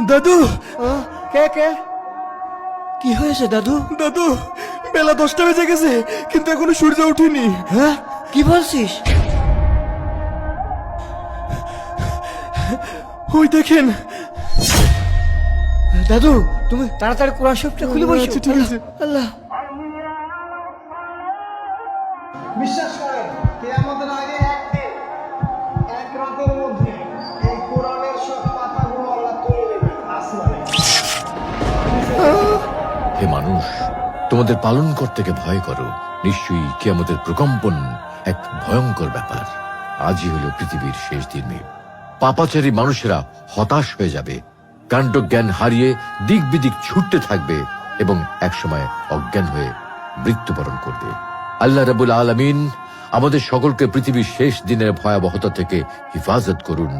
দাদু, কে কে? কি হয়েছে দাদু? দাদু, বেলা 10টা বেজে গেছে, কিন্তু এখনো সূর্য ওঠেনি। হ্যাঁ, কি বলছিস? ওই দেখেন। দাদু, তুমি তাড়াতাড়ি কোরআন শরীফটা খুলে বসো। আচ্ছা, ঠিক আছে। আল্লাহ, বিশ্বাস করেন কিয়ামতের আগে একদিন এক রাতের মধ্যে এই কোরআনের সব পাতাগুলো আল্লাহ তুলে নেবেন আসমানে। হে মানুষ, তোমাদের পালন কর্তাকে ভয় করো। নিশ্চয়ই কিয়ামতের প্রকম্পন এক ভয়ঙ্কর ব্যাপার। আজই হলো পৃথিবীর শেষ দিন। পাপাচারী মানুষেরা হতাশ হয়ে যাবে, কাণ্ডজ্ঞান হারিয়ে দিক বিদিক ছুটতে থাকবে এবং একসময় অজ্ঞান হয়ে মৃত্যুবরণ করবে। আল্লাহ রাব্বুল আলামিন আমাদের সকলকে পৃথিবীর শেষ দিনের ভয়াবহতা থেকে হিফাজত করুন।